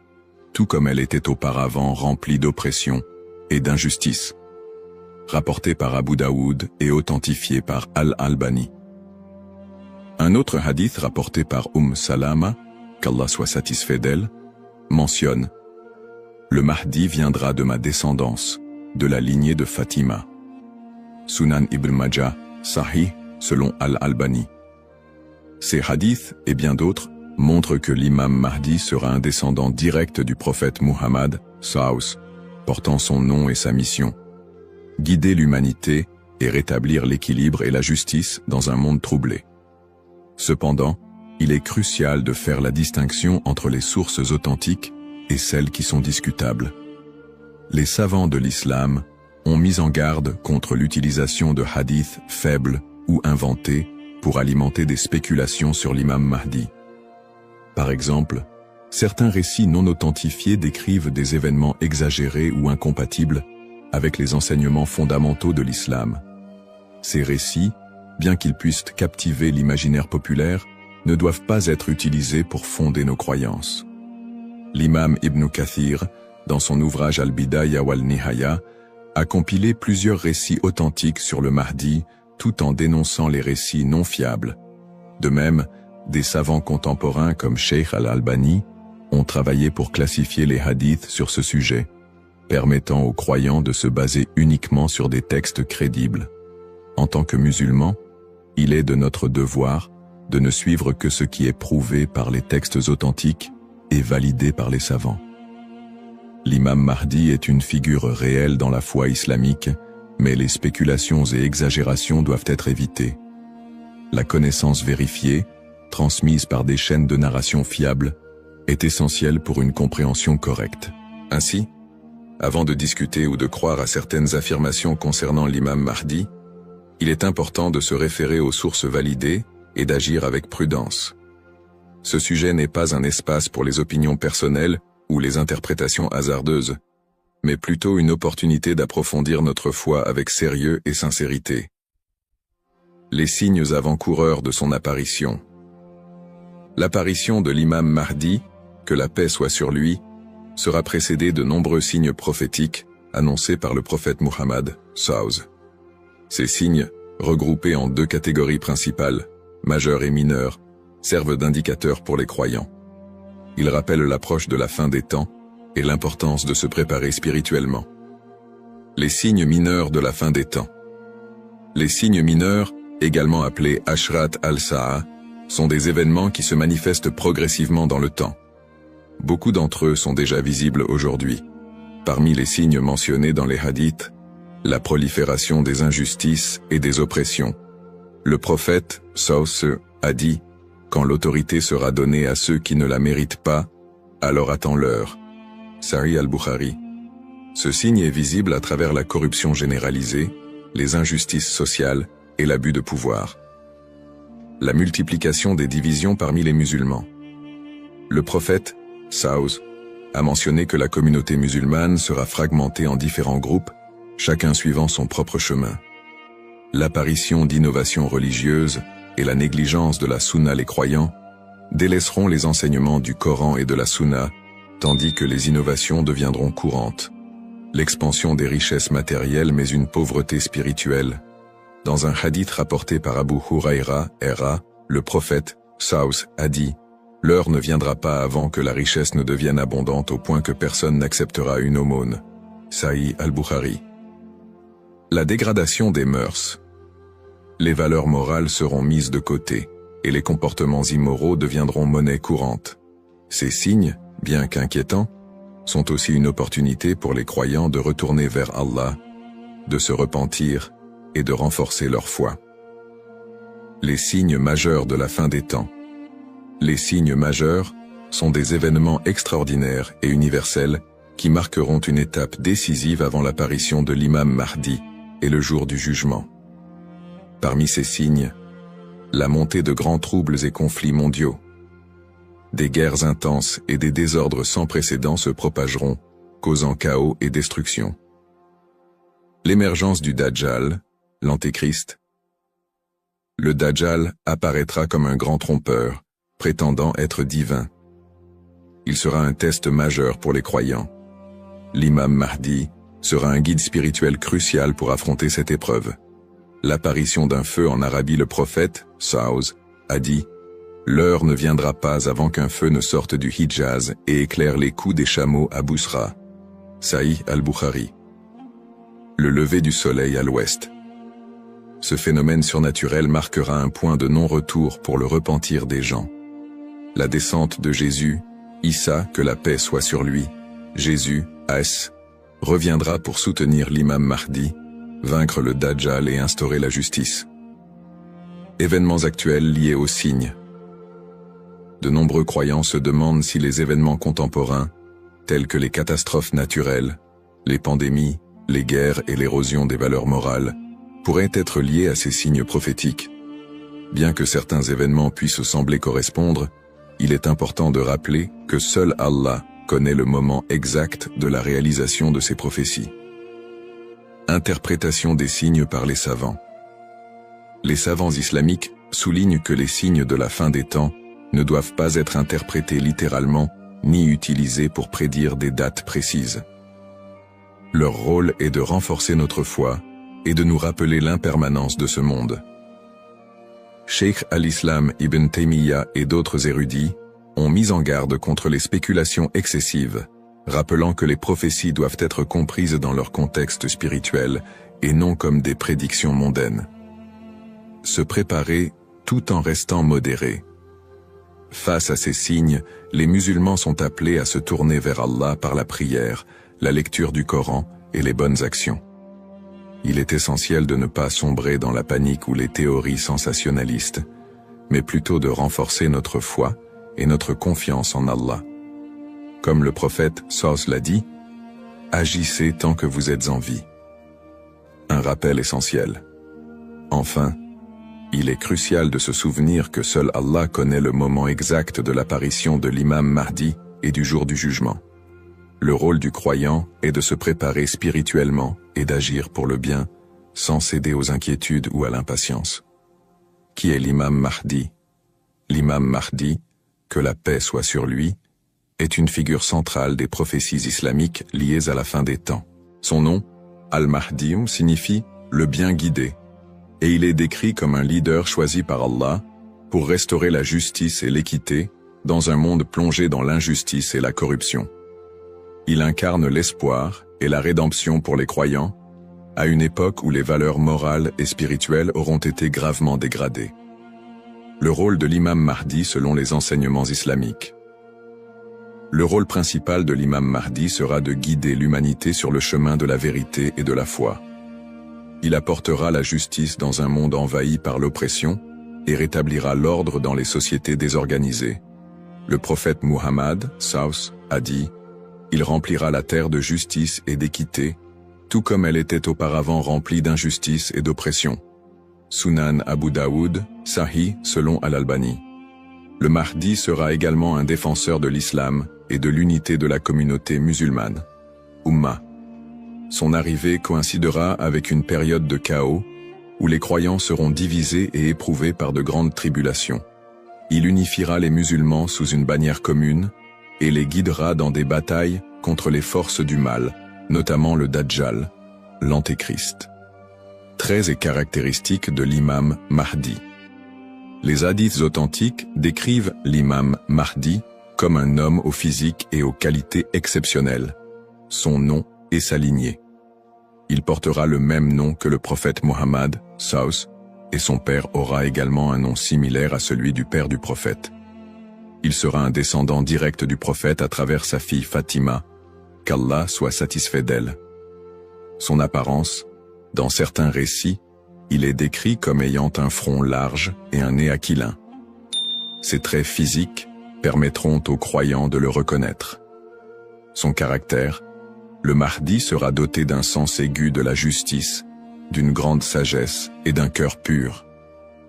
tout comme elle était auparavant remplie d'oppression et d'injustice. » Rapporté par Abu Daoud et authentifié par Al-Albani. Un autre hadith rapporté par Salama, qu'Allah soit satisfait d'elle, mentionne « Le Mahdi viendra de ma descendance, de la lignée de Fatima. » Sunan Ibn Majah, Sahih, selon Al-Albani. Ces hadiths, et bien d'autres, montrent que l'imam Mahdi sera un descendant direct du prophète Muhammad, Saus, portant son nom et sa mission. Guider l'humanité et rétablir l'équilibre et la justice dans un monde troublé. Cependant, il est crucial de faire la distinction entre les sources authentiques et celles qui sont discutables. Les savants de l'islam ont mis en garde contre l'utilisation de hadiths faibles ou inventés pour alimenter des spéculations sur l'imam Mahdi. Par exemple, certains récits non authentifiés décrivent des événements exagérés ou incompatibles avec les enseignements fondamentaux de l'islam. Ces récits, bien qu'ils puissent captiver l'imaginaire populaire, ne doivent pas être utilisés pour fonder nos croyances. L'imam Ibn Kathir, dans son ouvrage Al-Bidaya wal-Nihaya, a compilé plusieurs récits authentiques sur le Mahdi, tout en dénonçant les récits non fiables. De même, des savants contemporains comme Sheikh Al-Albani ont travaillé pour classifier les hadiths sur ce sujet, permettant aux croyants de se baser uniquement sur des textes crédibles. En tant que musulmans, il est de notre devoir de ne suivre que ce qui est prouvé par les textes authentiques et validé par les savants. L'imam Mahdi est une figure réelle dans la foi islamique, mais les spéculations et exagérations doivent être évitées. La connaissance vérifiée, transmise par des chaînes de narration fiables, est essentielle pour une compréhension correcte. Ainsi, Avant de discuter ou de croire à certaines affirmations concernant l'imam Mahdi, il est important de se référer aux sources validées et d'agir avec prudence. Ce sujet n'est pas un espace pour les opinions personnelles ou les interprétations hasardeuses, mais plutôt une opportunité d'approfondir notre foi avec sérieux et sincérité. Les signes avant-coureurs de son apparition. L'apparition de l'imam Mahdi, que la paix soit sur lui, sera précédée de nombreux signes prophétiques annoncés par le prophète Muhammad, SAW. Ces signes, regroupés en deux catégories principales, majeurs et mineurs, servent d'indicateurs pour les croyants. Ils rappellent l'approche de la fin des temps et l'importance de se préparer spirituellement. Les signes mineurs de la fin des temps. Les signes mineurs, également appelés Ashrat al-Sa'a, sont des événements qui se manifestent progressivement dans le temps. Beaucoup d'entre eux sont déjà visibles aujourd'hui. Parmi les signes mentionnés dans les hadiths, la prolifération des injustices et des oppressions. Le prophète, SAW, a dit « Quand l'autorité sera donnée à ceux qui ne la méritent pas, alors attends l'heure ». Sahih al-Bukhari. Ce signe est visible à travers la corruption généralisée, les injustices sociales et l'abus de pouvoir. La multiplication des divisions parmi les musulmans. Le prophète, SAW, a mentionné que la communauté musulmane sera fragmentée en différents groupes, chacun suivant son propre chemin. L'apparition d'innovations religieuses et la négligence de la sunna les croyants délaisseront les enseignements du Coran et de la sunna, tandis que les innovations deviendront courantes. L'expansion des richesses matérielles mais une pauvreté spirituelle. Dans un hadith rapporté par Abu Huraira, le prophète, SAW, a dit « L'heure ne viendra pas avant que la richesse ne devienne abondante au point que personne n'acceptera une aumône. » Sahih al-Bukhari. La dégradation des mœurs. Les valeurs morales seront mises de côté, et les comportements immoraux deviendront monnaie courante. Ces signes, bien qu'inquiétants, sont aussi une opportunité pour les croyants de retourner vers Allah, de se repentir et de renforcer leur foi. Les signes majeurs de la fin des temps. Les signes majeurs sont des événements extraordinaires et universels qui marqueront une étape décisive avant l'apparition de l'imam Mahdi et le jour du jugement. Parmi ces signes, la montée de grands troubles et conflits mondiaux. Des guerres intenses et des désordres sans précédent se propageront, causant chaos et destruction. L'émergence du Dajjal, l'Antéchrist. Le Dajjal apparaîtra comme un grand trompeur, prétendant être divin. Il sera un test majeur pour les croyants. L'imam Mahdi sera un guide spirituel crucial pour affronter cette épreuve. L'apparition d'un feu en Arabie. Le prophète, SAW, a dit « L'heure ne viendra pas avant qu'un feu ne sorte du Hijaz et éclaire les coups des chameaux à Bousra. » Sahih al-Bukhari. Le lever du soleil à l'ouest. Ce phénomène surnaturel marquera un point de non-retour pour le repentir des gens. La descente de Jésus, Issa, que la paix soit sur lui, Jésus, As, reviendra pour soutenir l'imam Mahdi, vaincre le Dajjal et instaurer la justice. Événements actuels liés aux signes. De nombreux croyants se demandent si les événements contemporains, tels que les catastrophes naturelles, les pandémies, les guerres et l'érosion des valeurs morales, pourraient être liés à ces signes prophétiques. Bien que certains événements puissent sembler correspondre, il est important de rappeler que seul Allah connaît le moment exact de la réalisation de ces prophéties. Interprétation des signes par les savants. Les savants islamiques soulignent que les signes de la fin des temps ne doivent pas être interprétés littéralement ni utilisés pour prédire des dates précises. Leur rôle est de renforcer notre foi et de nous rappeler l'impermanence de ce monde. Cheikh al-Islam Ibn Taymiyyah et d'autres érudits ont mis en garde contre les spéculations excessives, rappelant que les prophéties doivent être comprises dans leur contexte spirituel et non comme des prédictions mondaines. Se préparer tout en restant modéré. Face à ces signes, les musulmans sont appelés à se tourner vers Allah par la prière, la lecture du Coran et les bonnes actions. Il est essentiel de ne pas sombrer dans la panique ou les théories sensationnalistes, mais plutôt de renforcer notre foi et notre confiance en Allah. Comme le prophète SAW l'a dit, « Agissez tant que vous êtes en vie. Un rappel essentiel. Enfin, il est crucial de se souvenir que seul Allah connaît le moment exact de l'apparition de l'imam Mahdi et du jour du jugement. Le rôle du croyant est de se préparer spirituellement et d'agir pour le bien, sans céder aux inquiétudes ou à l'impatience. Qui est l'imam Mahdi? L'imam Mahdi, que la paix soit sur lui, est une figure centrale des prophéties islamiques liées à la fin des temps. Son nom, Al-Mahdi, signifie « le bien guidé », et il est décrit comme un leader choisi par Allah pour restaurer la justice et l'équité dans un monde plongé dans l'injustice et la corruption. Il incarne l'espoir et la rédemption pour les croyants, à une époque où les valeurs morales et spirituelles auront été gravement dégradées. Le rôle de l'imam Mahdi selon les enseignements islamiques. Le rôle principal de l'imam Mahdi sera de guider l'humanité sur le chemin de la vérité et de la foi. Il apportera la justice dans un monde envahi par l'oppression et rétablira l'ordre dans les sociétés désorganisées. Le prophète Muhammad, a dit « Il remplira la terre de justice et d'équité, tout comme elle était auparavant remplie d'injustice et d'oppression. » Sunan Abu Daoud, Sahih selon Al-Albani. Le Mahdi sera également un défenseur de l'islam et de l'unité de la communauté musulmane. Ummah. Son arrivée coïncidera avec une période de chaos, où les croyants seront divisés et éprouvés par de grandes tribulations. Il unifiera les musulmans sous une bannière commune, et les guidera dans des batailles contre les forces du mal, notamment le Dajjal, l'Antéchrist. Traits et caractéristiques de l'imam Mahdi. Les hadiths authentiques décrivent l'imam Mahdi comme un homme au physique et aux qualités exceptionnelles, son nom et sa lignée. Il portera le même nom que le prophète Muhammad, et son père aura également un nom similaire à celui du père du prophète. Il sera un descendant direct du prophète à travers sa fille Fatima, qu'Allah soit satisfait d'elle. Son apparence, dans certains récits, il est décrit comme ayant un front large et un nez aquilin. Ses traits physiques permettront aux croyants de le reconnaître. Son caractère, le Mahdi sera doté d'un sens aigu de la justice, d'une grande sagesse et d'un cœur pur.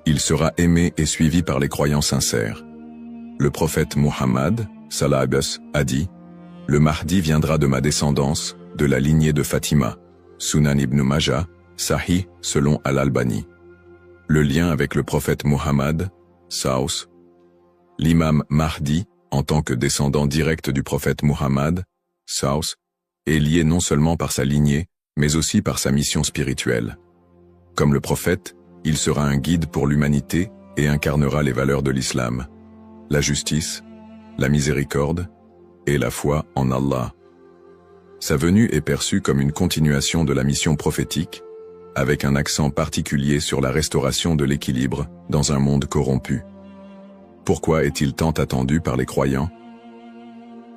Il sera aimé et suivi par les croyants sincères. Le prophète Muhammad, a dit « Le Mahdi viendra de ma descendance, de la lignée de Fatima. » Sunan ibn Majah, Sahih selon Al-Albani. Le lien avec le prophète Muhammad, l'imam Mahdi, en tant que descendant direct du prophète Muhammad, est lié non seulement par sa lignée, mais aussi par sa mission spirituelle. Comme le prophète, il sera un guide pour l'humanité et incarnera les valeurs de l'islam, la justice, la miséricorde et la foi en Allah. Sa venue est perçue comme une continuation de la mission prophétique, avec un accent particulier sur la restauration de l'équilibre dans un monde corrompu. Pourquoi est-il tant attendu par les croyants?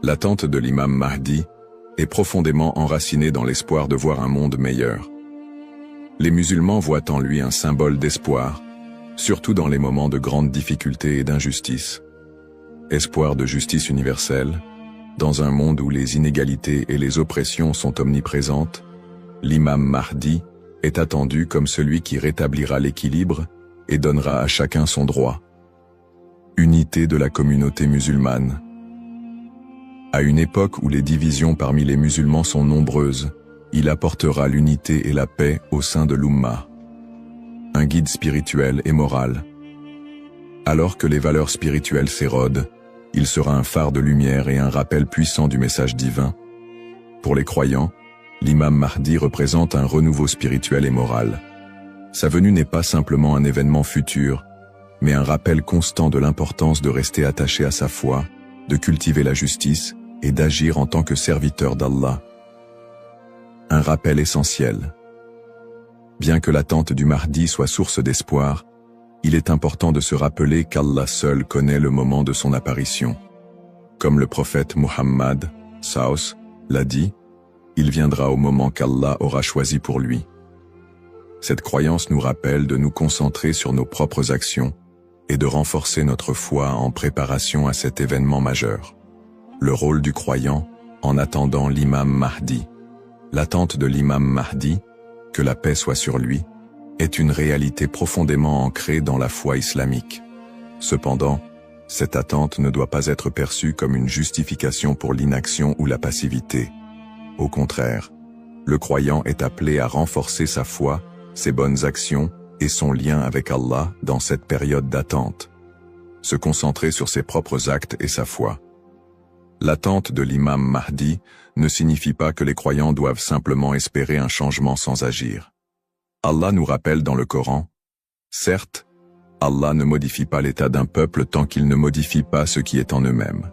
L'attente de l'imam Mahdi est profondément enracinée dans l'espoir de voir un monde meilleur. Les musulmans voient en lui un symbole d'espoir, surtout dans les moments de grandes difficultés et d'injustice. Espoir de justice universelle, dans un monde où les inégalités et les oppressions sont omniprésentes, l'imam Mahdi est attendu comme celui qui rétablira l'équilibre et donnera à chacun son droit. Unité de la communauté musulmane. À une époque où les divisions parmi les musulmans sont nombreuses, il apportera l'unité et la paix au sein de l'Ummah. Un guide spirituel et moral. Alors que les valeurs spirituelles s'érodent, il sera un phare de lumière et un rappel puissant du message divin. Pour les croyants, l'imam Mahdi représente un renouveau spirituel et moral. Sa venue n'est pas simplement un événement futur, mais un rappel constant de l'importance de rester attaché à sa foi, de cultiver la justice et d'agir en tant que serviteur d'Allah. Un rappel essentiel. Bien que l'attente du Mahdi soit source d'espoir, il est important de se rappeler qu'Allah seul connaît le moment de son apparition. Comme le prophète Muhammad, l'a dit, il viendra au moment qu'Allah aura choisi pour lui. Cette croyance nous rappelle de nous concentrer sur nos propres actions et de renforcer notre foi en préparation à cet événement majeur. Le rôle du croyant en attendant l'imam Mahdi. L'attente de l'imam Mahdi, que la paix soit sur lui, est une réalité profondément ancrée dans la foi islamique. Cependant, cette attente ne doit pas être perçue comme une justification pour l'inaction ou la passivité. Au contraire, le croyant est appelé à renforcer sa foi, ses bonnes actions et son lien avec Allah dans cette période d'attente. Se concentrer sur ses propres actes et sa foi. L'attente de l'imam Mahdi ne signifie pas que les croyants doivent simplement espérer un changement sans agir. Allah nous rappelle dans le Coran, « Certes, Allah ne modifie pas l'état d'un peuple tant qu'il ne modifie pas ce qui est en eux-mêmes. »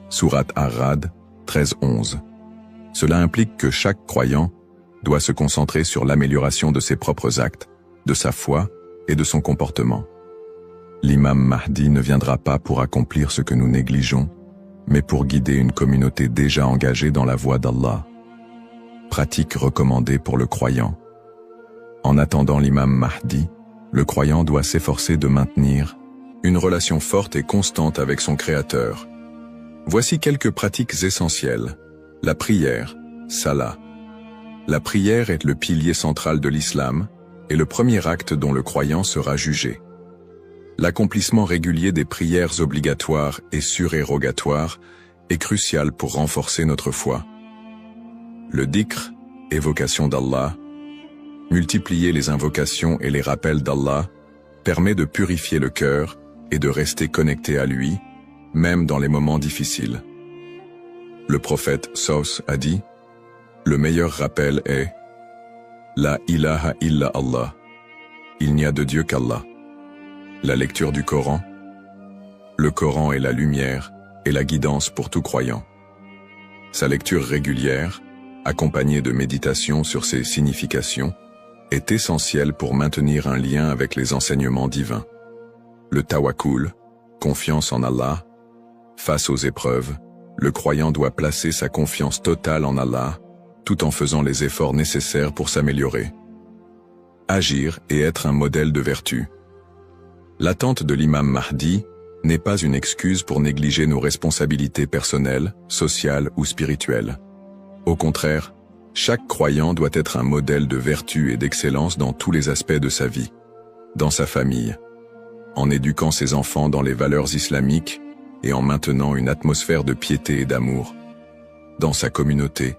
Sourate Ar-Ra'd 13-11. Cela implique que chaque croyant doit se concentrer sur l'amélioration de ses propres actes, de sa foi et de son comportement. L'imam Mahdi ne viendra pas pour accomplir ce que nous négligeons, mais pour guider une communauté déjà engagée dans la voie d'Allah. Pratique recommandée pour le croyant. En attendant l'imam Mahdi, le croyant doit s'efforcer de maintenir une relation forte et constante avec son Créateur. Voici quelques pratiques essentielles. La prière, salah. La prière est le pilier central de l'islam et le premier acte dont le croyant sera jugé. L'accomplissement régulier des prières obligatoires et surérogatoires est crucial pour renforcer notre foi. Le dhikr, évocation d'Allah, multiplier les invocations et les rappels d'Allah, permet de purifier le cœur et de rester connecté à lui, même dans les moments difficiles. Le prophète Saus a dit, « Le meilleur rappel est « La ilaha illa Allah » Il n'y a de Dieu qu'Allah. La lecture du Coran. Le Coran est la lumière et la guidance pour tout croyant. Sa lecture régulière, accompagnée de méditation sur ses significations, est essentielle pour maintenir un lien avec les enseignements divins. Le tawakkul, confiance en Allah. Face aux épreuves, le croyant doit placer sa confiance totale en Allah, tout en faisant les efforts nécessaires pour s'améliorer. Agir et être un modèle de vertu. L'attente de l'imam Mahdi n'est pas une excuse pour négliger nos responsabilités personnelles, sociales ou spirituelles. Au contraire, chaque croyant doit être un modèle de vertu et d'excellence dans tous les aspects de sa vie. Dans sa famille, en éduquant ses enfants dans les valeurs islamiques et en maintenant une atmosphère de piété et d'amour. Dans sa communauté,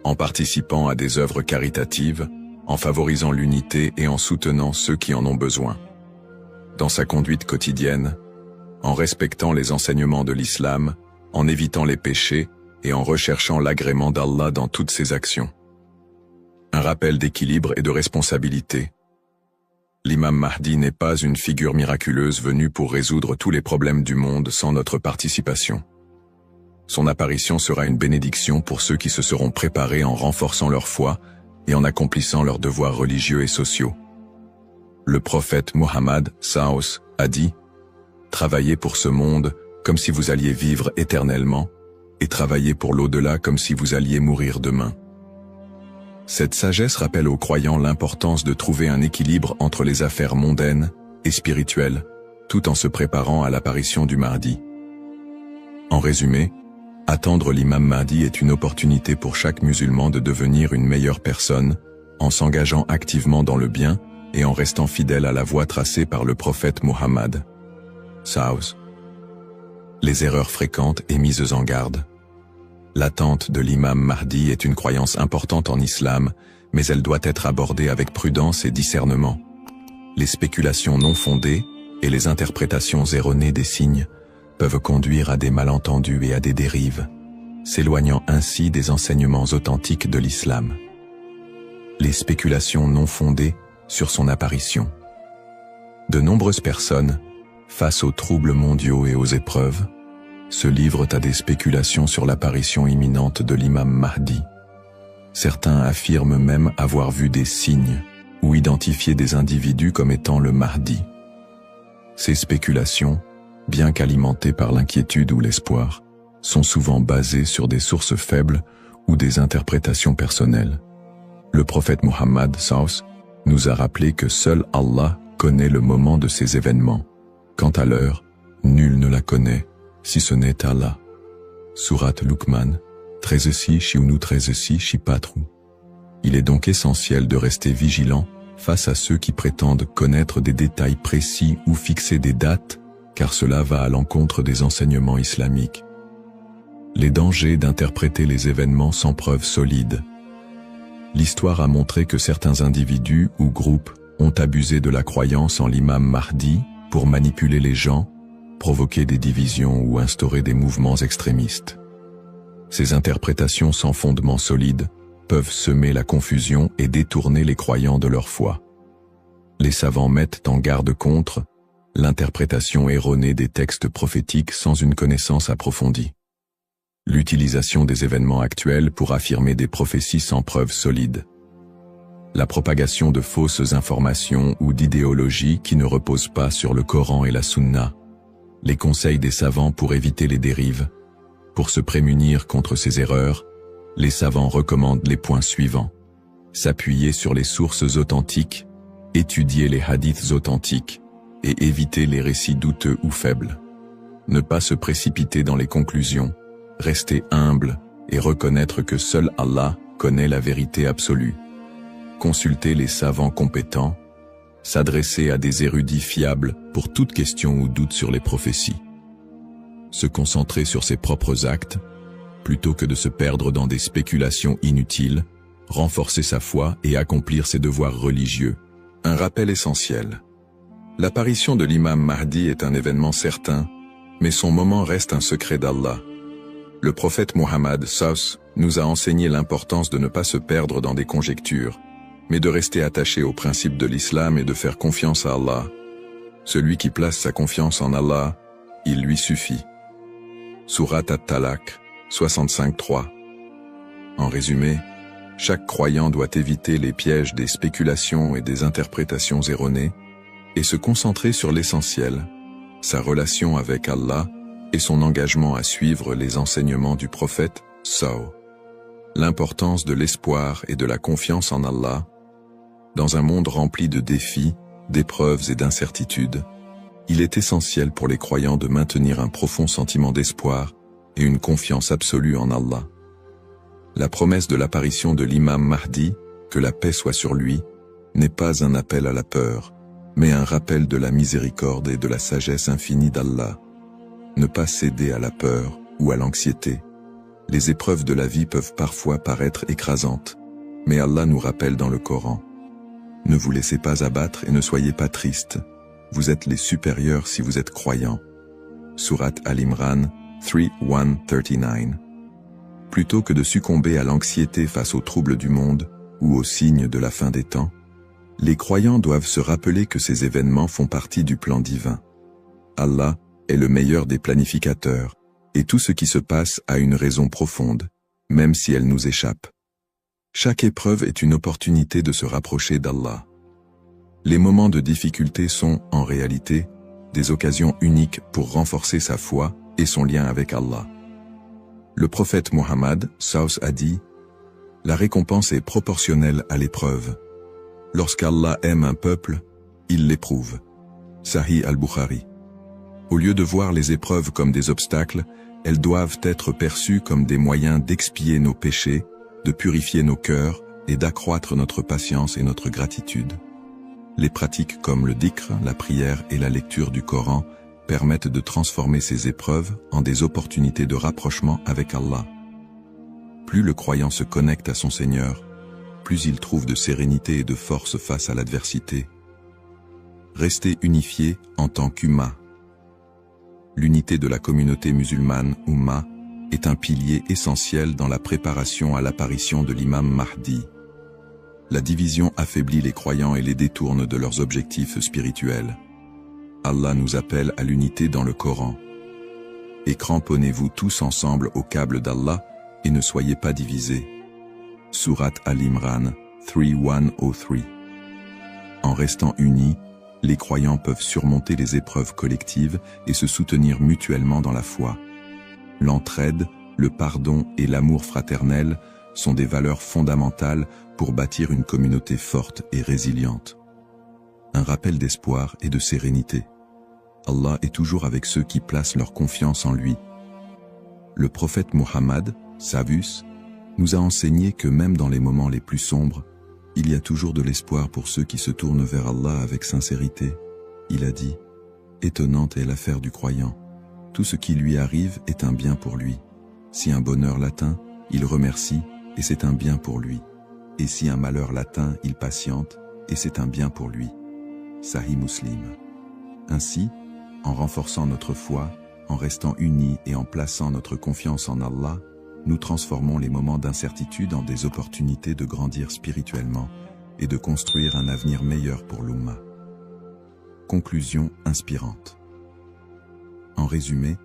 en participant à des œuvres caritatives, en favorisant l'unité et en soutenant ceux qui en ont besoin. Dans sa conduite quotidienne, en respectant les enseignements de l'islam, en évitant les péchés et en recherchant l'agrément d'Allah dans toutes ses actions. Un rappel d'équilibre et de responsabilité. L'imam Mahdi n'est pas une figure miraculeuse venue pour résoudre tous les problèmes du monde sans notre participation. Son apparition sera une bénédiction pour ceux qui se seront préparés en renforçant leur foi et en accomplissant leurs devoirs religieux et sociaux. Le prophète Muhammad Saus a dit « Travaillez pour ce monde comme si vous alliez vivre éternellement, et travaillez pour l'au-delà comme si vous alliez mourir demain. » Cette sagesse rappelle aux croyants l'importance de trouver un équilibre entre les affaires mondaines et spirituelles, tout en se préparant à l'apparition du Mahdi. En résumé, attendre l'imam Mahdi est une opportunité pour chaque musulman de devenir une meilleure personne, en s'engageant activement dans le bien et en restant fidèle à la voie tracée par le prophète Muhammad. Saus. Les erreurs fréquentes et mises en garde. L'attente de l'imam Mahdi est une croyance importante en islam, mais elle doit être abordée avec prudence et discernement. Les spéculations non fondées et les interprétations erronées des signes peuvent conduire à des malentendus et à des dérives, s'éloignant ainsi des enseignements authentiques de l'islam. Les spéculations non fondées sur son apparition. De nombreuses personnes, face aux troubles mondiaux et aux épreuves, se livrent à des spéculations sur l'apparition imminente de l'imam Mahdi. Certains affirment même avoir vu des signes ou identifié des individus comme étant le Mahdi. Ces spéculations, bien qu'alimentées par l'inquiétude ou l'espoir, sont souvent basées sur des sources faibles ou des interprétations personnelles. Le prophète Muhammad SAW nous a rappelé que seul Allah connaît le moment de ces événements. Quant à l'heure, nul ne la connaît, si ce n'est Allah. Sourate Luqman, 13 13 4. Il est donc essentiel de rester vigilant face à ceux qui prétendent connaître des détails précis ou fixer des dates, car cela va à l'encontre des enseignements islamiques. Les dangers d'interpréter les événements sans preuve solide. L'histoire a montré que certains individus ou groupes ont abusé de la croyance en l'imam Mahdi pour manipuler les gens, provoquer des divisions ou instaurer des mouvements extrémistes. Ces interprétations sans fondement solide peuvent semer la confusion et détourner les croyants de leur foi. Les savants mettent en garde contre l'interprétation erronée des textes prophétiques sans une connaissance approfondie. L'utilisation des événements actuels pour affirmer des prophéties sans preuve solide. La propagation de fausses informations ou d'idéologies qui ne reposent pas sur le Coran et la Sunna. Les conseils des savants pour éviter les dérives. Pour se prémunir contre ces erreurs, les savants recommandent les points suivants. S'appuyer sur les sources authentiques, étudier les hadiths authentiques et éviter les récits douteux ou faibles. Ne pas se précipiter dans les conclusions, rester humble et reconnaître que seul Allah connaît la vérité absolue. Consulter les savants compétents, s'adresser à des érudits fiables pour toute question ou doute sur les prophéties. Se concentrer sur ses propres actes, plutôt que de se perdre dans des spéculations inutiles, renforcer sa foi et accomplir ses devoirs religieux. Un rappel essentiel. L'apparition de l'imam Mahdi est un événement certain, mais son moment reste un secret d'Allah. Le prophète Muhammad SAW nous a enseigné l'importance de ne pas se perdre dans des conjectures, mais de rester attaché aux principes de l'islam et de faire confiance à Allah. Celui qui place sa confiance en Allah, il lui suffit. Surat At-Talaq, 65-3. En résumé, chaque croyant doit éviter les pièges des spéculations et des interprétations erronées et se concentrer sur l'essentiel, sa relation avec Allah et son engagement à suivre les enseignements du prophète SAW. L'importance de l'espoir et de la confiance en Allah. Dans un monde rempli de défis, d'épreuves et d'incertitudes, il est essentiel pour les croyants de maintenir un profond sentiment d'espoir et une confiance absolue en Allah. La promesse de l'apparition de l'imam Mahdi, que la paix soit sur lui, n'est pas un appel à la peur, mais un rappel de la miséricorde et de la sagesse infinie d'Allah. Ne pas céder à la peur ou à l'anxiété. Les épreuves de la vie peuvent parfois paraître écrasantes, mais Allah nous rappelle dans le Coran. Ne vous laissez pas abattre et ne soyez pas tristes. Vous êtes les supérieurs si vous êtes croyants. Surat Al-Imran 3:139. Plutôt que de succomber à l'anxiété face aux troubles du monde ou aux signes de la fin des temps, les croyants doivent se rappeler que ces événements font partie du plan divin. Allah est le meilleur des planificateurs, et tout ce qui se passe a une raison profonde, même si elle nous échappe. Chaque épreuve est une opportunité de se rapprocher d'Allah. Les moments de difficulté sont, en réalité, des occasions uniques pour renforcer sa foi et son lien avec Allah. Le prophète Muhammad SAW a dit « La récompense est proportionnelle à l'épreuve. Lorsqu'Allah aime un peuple, il l'éprouve. » Sahih al-Bukhari. Au lieu de voir les épreuves comme des obstacles, elles doivent être perçues comme des moyens d'expier nos péchés, de purifier nos cœurs et d'accroître notre patience et notre gratitude. Les pratiques comme le dhikr, la prière et la lecture du Coran permettent de transformer ces épreuves en des opportunités de rapprochement avec Allah. Plus le croyant se connecte à son Seigneur, plus il trouve de sérénité et de force face à l'adversité. Rester unifié en tant qu'Ummah. L'unité de la communauté musulmane, Ummah, est un pilier essentiel dans la préparation à l'apparition de l'imam Mahdi. La division affaiblit les croyants et les détourne de leurs objectifs spirituels. Allah nous appelle à l'unité dans le Coran. Et cramponnez-vous tous ensemble au câble d'Allah et ne soyez pas divisés. Surat Al-Imran 3:103. En restant unis, les croyants peuvent surmonter les épreuves collectives et se soutenir mutuellement dans la foi. L'entraide, le pardon et l'amour fraternel sont des valeurs fondamentales pour bâtir une communauté forte et résiliente. Un rappel d'espoir et de sérénité. Allah est toujours avec ceux qui placent leur confiance en lui. Le prophète Muhammad, Savus, nous a enseigné que même dans les moments les plus sombres, il y a toujours de l'espoir pour ceux qui se tournent vers Allah avec sincérité. Il a dit, « Étonnante est l'affaire du croyant. Tout ce qui lui arrive est un bien pour lui. Si un bonheur l'atteint, il remercie, et c'est un bien pour lui. Et si un malheur l'atteint, il patiente, et c'est un bien pour lui. » Sahih Muslim. Ainsi, en renforçant notre foi, en restant unis et en plaçant notre confiance en Allah, nous transformons les moments d'incertitude en des opportunités de grandir spirituellement et de construire un avenir meilleur pour l'Ummah. Conclusion inspirante. En résumé,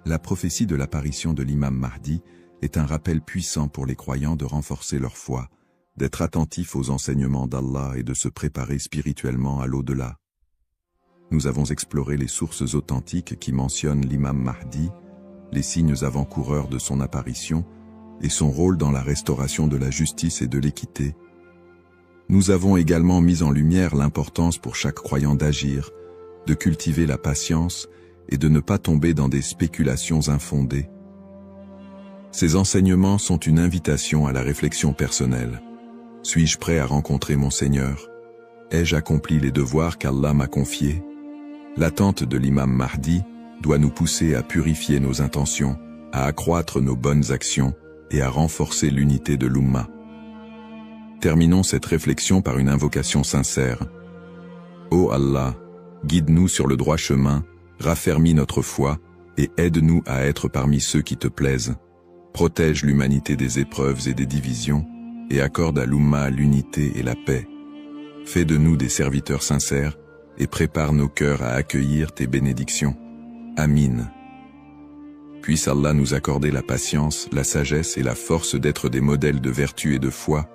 la prophétie de l'apparition de l'imam Mahdi est un rappel puissant pour les croyants de renforcer leur foi, d'être attentifs aux enseignements d'Allah et de se préparer spirituellement à l'au-delà. Nous avons exploré les sources authentiques qui mentionnent l'imam Mahdi, les signes avant-coureurs de son apparition et son rôle dans la restauration de la justice et de l'équité. Nous avons également mis en lumière l'importance pour chaque croyant d'agir, de cultiver la patience et de ne pas tomber dans des spéculations infondées. Ces enseignements sont une invitation à la réflexion personnelle. Suis-je prêt à rencontrer mon Seigneur? Ai-je accompli les devoirs qu'Allah m'a confiés? L'attente de l'imam Mahdi doit nous pousser à purifier nos intentions, à accroître nos bonnes actions et à renforcer l'unité de l'Ummah. Terminons cette réflexion par une invocation sincère. Ô Allah, guide-nous sur le droit chemin, raffermis notre foi et aide-nous à être parmi ceux qui te plaisent. Protège l'humanité des épreuves et des divisions et accorde à l'Ummah l'unité et la paix. Fais de nous des serviteurs sincères et prépare nos cœurs à accueillir tes bénédictions. Amin. Puisse Allah nous accorder la patience, la sagesse et la force d'être des modèles de vertu et de foi,